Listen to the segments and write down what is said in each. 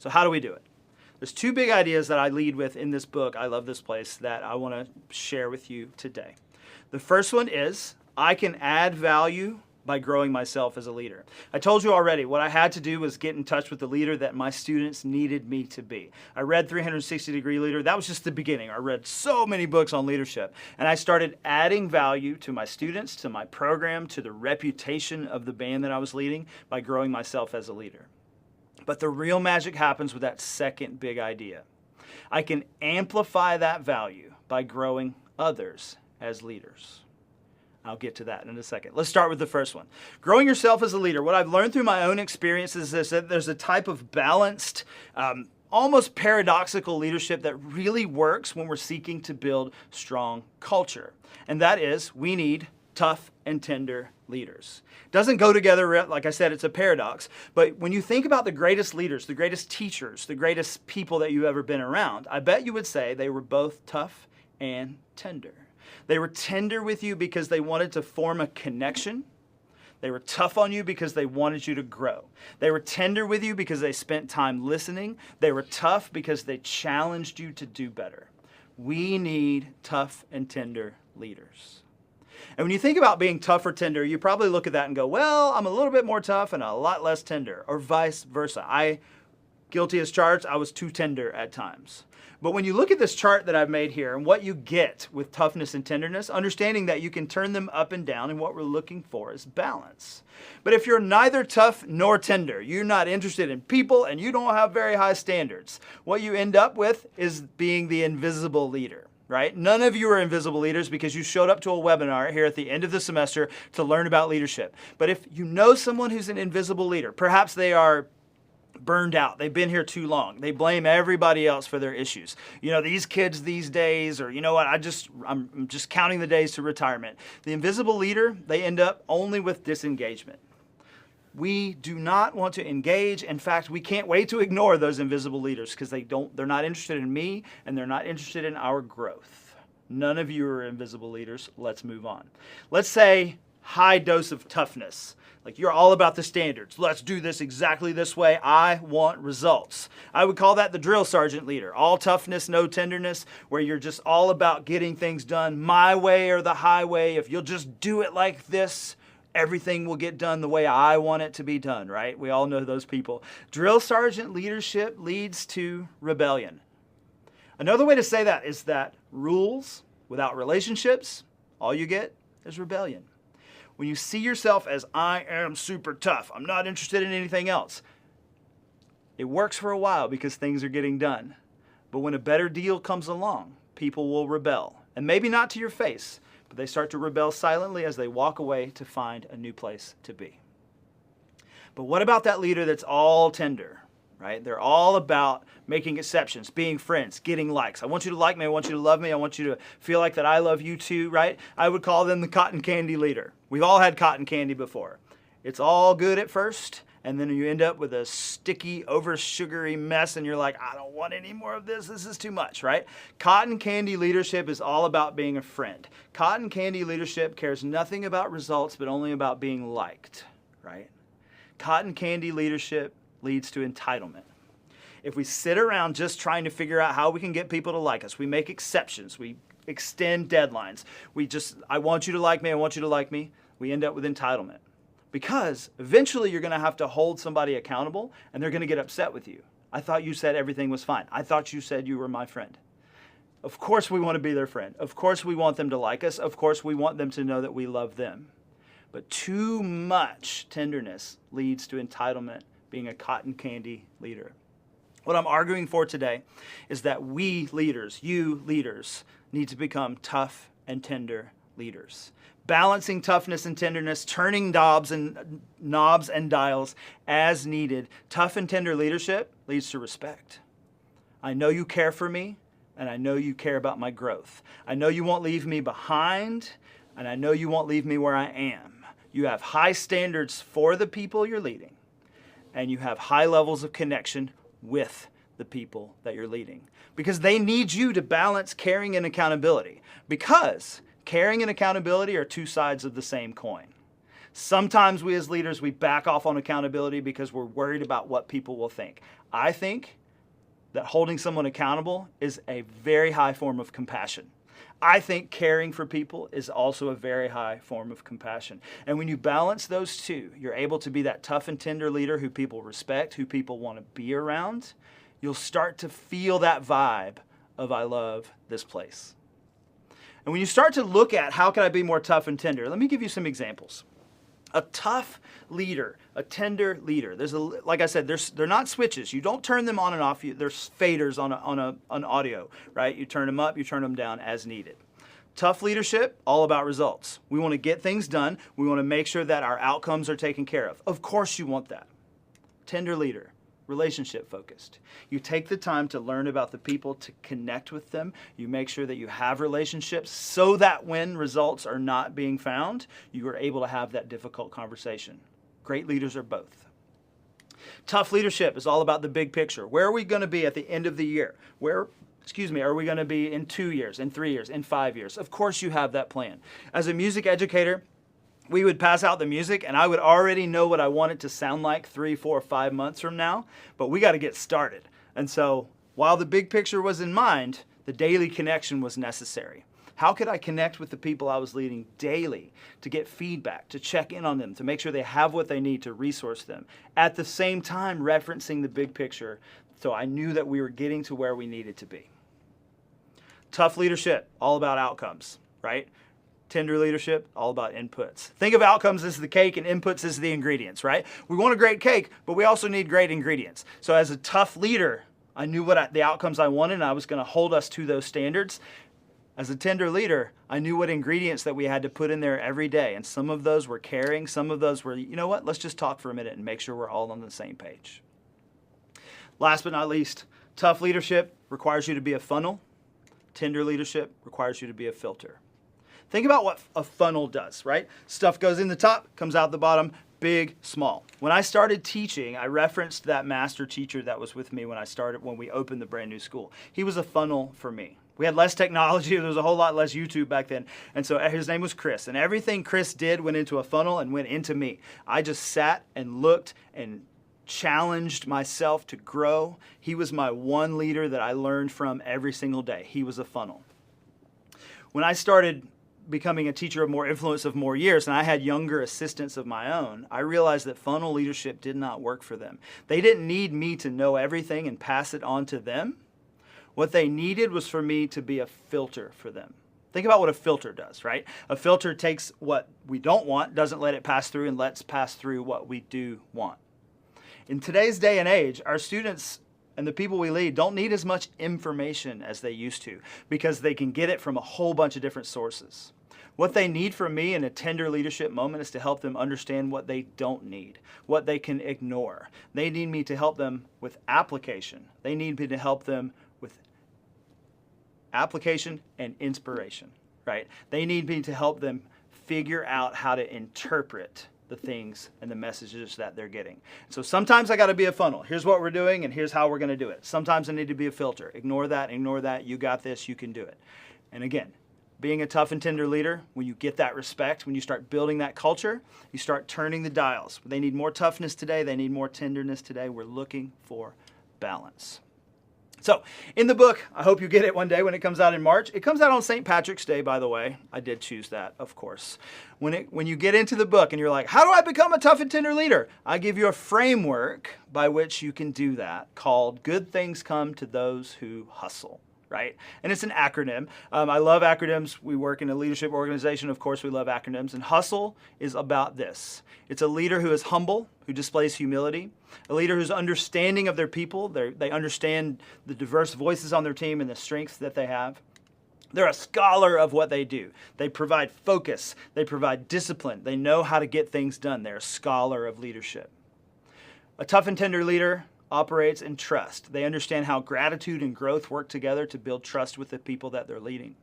So how do we do it? There's two big ideas that I lead with in this book, I Love This Place, that I want to share with you today. The first one is, I can add value by growing myself as a leader. I told you already, what I had to do was get in touch with the leader that my students needed me to be. I read 360 Degree Leader. That was just the beginning. I read so many books on leadership. And I started adding value to my students, to my program, to the reputation of the band that I was leading by growing myself as a leader. But the real magic happens with that second big idea. I can amplify that value by growing others as leaders. I'll get to that in a second. Let's start with the first one. Growing yourself as a leader. What I've learned through my own experiences is that there's a type of balanced, almost paradoxical leadership that really works when we're seeking to build strong culture. And that is, we need tough and tender leaders. It doesn't go together, like I said, it's a paradox. But when you think about the greatest leaders, the greatest teachers, the greatest people that you've ever been around, I bet you would say they were both tough and tender. They were tender with you because they wanted to form a connection. They were tough on you because they wanted you to grow. They were tender with you because they spent time listening. They were tough because they challenged you to do better. We need tough and tender leaders. And when you think about being tough or tender, you probably look at that and go, well, I'm a little bit more tough and a lot less tender, or vice versa. Guilty as charged, I was too tender at times. But when you look at this chart that I've made here and what you get with toughness and tenderness, understanding that you can turn them up and down, and what we're looking for is balance. But if you're neither tough nor tender, you're not interested in people, and you don't have very high standards, what you end up with is being the invisible leader. Right? None of you are invisible leaders because you showed up to a webinar here at the end of the semester to learn about leadership. But if you know someone who's an invisible leader, perhaps they are burned out. They've been here too long. They blame everybody else for their issues. You know, these kids these days, or you know what, I'm just counting the days to retirement. The invisible leader, they end up only with disengagement. We do not want to engage. In fact, we can't wait to ignore those invisible leaders because they're not interested in me, and they're not interested in our growth. None of you are invisible leaders. Let's move on. Let's say high dose of toughness. Like, you're all about the standards. Let's do this exactly this way. I want results. I would call that the drill sergeant leader. All toughness, no tenderness, where you're just all about getting things done my way or the highway. If you'll just do it like this, everything will get done the way I want it to be done, right? We all know those people. Drill sergeant leadership leads to rebellion. Another way to say that is that rules without relationships, all you get is rebellion. When you see yourself as, I am super tough, I'm not interested in anything else, it works for a while because things are getting done. But when a better deal comes along, people will rebel. And maybe not to your face, but they start to rebel silently as they walk away to find a new place to be. But what about that leader that's all tender, right? They're all about making exceptions, being friends, getting likes. I want you to like me. I want you to love me. I want you to feel like that I love you too, right? I would call them the cotton candy leader. We've all had cotton candy before. It's all good at first, and then you end up with a sticky, over-sugary mess, and you're like, I don't want any more of this. This is too much, right? Cotton candy leadership is all about being a friend. Cotton candy leadership cares nothing about results, but only about being liked, right? Cotton candy leadership leads to entitlement. If we sit around just trying to figure out how we can get people to like us, we make exceptions, we extend deadlines, I want you to like me, I want you to like me, we end up with entitlement. Because eventually you're going to have to hold somebody accountable, and they're going to get upset with you. I thought you said everything was fine. I thought you said you were my friend. Of course we want to be their friend. Of course we want them to like us. Of course we want them to know that we love them. But too much tenderness leads to entitlement, being a cotton candy leader. What I'm arguing for today is that we leaders, you leaders, need to become tough and tender leaders. Balancing toughness and tenderness, turning knobs and dials as needed. Tough and tender leadership leads to respect. I know you care for me, and I know you care about my growth. I know you won't leave me behind, and I know you won't leave me where I am. You have high standards for the people you're leading, and you have high levels of connection with the people that you're leading, because they need you to balance caring and accountability, because caring and accountability are two sides of the same coin. Sometimes we as leaders, we back off on accountability because we're worried about what people will think. I think that holding someone accountable is a very high form of compassion. I think caring for people is also a very high form of compassion. And when you balance those two, you're able to be that tough and tender leader who people respect, who people want to be around. You'll start to feel that vibe of I love this place. And when you start to look at how can I be more tough and tender, let me give you some examples. A tough leader, a tender leader. Like I said, they're not switches. You don't turn them on and off. There's faders on audio, right? You turn them up, you turn them down as needed. Tough leadership, all about results. We want to get things done. We want to make sure that our outcomes are taken care of. Of course you want that. Tender leader, relationship focused. You take the time to learn about the people, to connect with them. You make sure that you have relationships so that when results are not being found, you are able to have that difficult conversation. Great leaders are both. Tough leadership is all about the big picture. Where are we going to be at the end of the year? Are we going to be in 2 years, in 3 years, in 5 years? Of course you have that plan. As a music educator, we would pass out the music and I would already know what I want it to sound like 3, 4, 5 months from now, but we got to get started. And so while the big picture was in mind, the daily connection was necessary. How could I connect with the people I was leading daily to get feedback, to check in on them, to make sure they have what they need to resource them, at the same time referencing the big picture so I knew that we were getting to where we needed to be. Tough leadership, all about outcomes, right? Tender leadership, all about inputs. Think of outcomes as the cake and inputs as the ingredients, right? We want a great cake, but we also need great ingredients. So as a tough leader, I knew the outcomes I wanted, and I was going to hold us to those standards. As a tender leader, I knew what ingredients that we had to put in there every day, and some of those were caring, some of those were, you know what, let's just talk for a minute and make sure we're all on the same page. Last but not least, tough leadership requires you to be a funnel. Tender leadership requires you to be a filter. Think about what a funnel does, right? Stuff goes in the top, comes out the bottom, big, small. When I started teaching, I referenced that master teacher that was with me when we opened the brand new school. He was a funnel for me. We had less technology, there was a whole lot less YouTube back then. And so his name was Chris. And everything Chris did went into a funnel and went into me. I just sat and looked and challenged myself to grow. He was my one leader that I learned from every single day. He was a funnel. When I started becoming a teacher of more influence of more years, and I had younger assistants of my own, I realized that funnel leadership did not work for them. They didn't need me to know everything and pass it on to them. What they needed was for me to be a filter for them. Think about what a filter does, right? A filter takes what we don't want, doesn't let it pass through, and lets pass through what we do want. In today's day and age, our students and the people we lead don't need as much information as they used to because they can get it from a whole bunch of different sources. What they need from me in a tender leadership moment is to help them understand what they don't need, what they can ignore. They need me to help them with application. They need me to help them with application and inspiration, right? They need me to help them figure out how to interpret the things and the messages that they're getting. So sometimes I got to be a funnel. Here's what we're doing and here's how we're going to do it. Sometimes I need to be a filter. Ignore that. You got this, you can do it. And again, being a tough and tender leader, when you get that respect, when you start building that culture, you start turning the dials. They need more toughness today. They need more tenderness today. We're looking for balance. So in the book, I hope you get it one day when it comes out in March. It comes out on St. Patrick's Day, by the way. I did choose that, of course. When you get into the book and you're like, how do I become a tough and tender leader? I give you a framework by which you can do that called Good Things Come to Those Who Hustle. Right? And it's an acronym. I love acronyms. We work in a leadership organization. Of course, we love acronyms. And hustle is about this. It's a leader who is humble, who displays humility, a leader who's understanding of their people. They understand the diverse voices on their team and the strengths that they have. They're a scholar of what they do. They provide focus. They provide discipline. They know how to get things done. They're a scholar of leadership. A tough and tender leader operates in trust. They understand how gratitude and growth work together to build trust with the people that they're leading.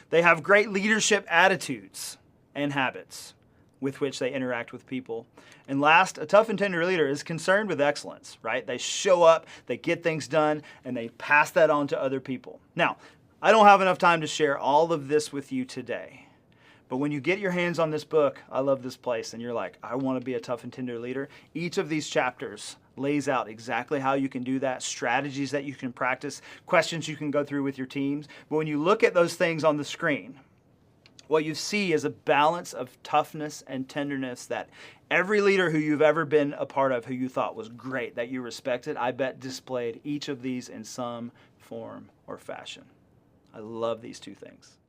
They have great leadership attitudes and habits with which they interact with people. And last, a tough and tender leader is concerned with excellence, right? They show up, they get things done, and they pass that on to other people. Now, I don't have enough time to share all of this with you today, But when you get your hands on this book, I Love This Place, and you're like, I want to be a tough and tender leader, each of these chapters lays out exactly how you can do that, strategies that you can practice, questions you can go through with your teams. But when you look at those things on the screen, what you see is a balance of toughness and tenderness that every leader who you've ever been a part of, who you thought was great, that you respected, I bet displayed each of these in some form or fashion. I love these two things.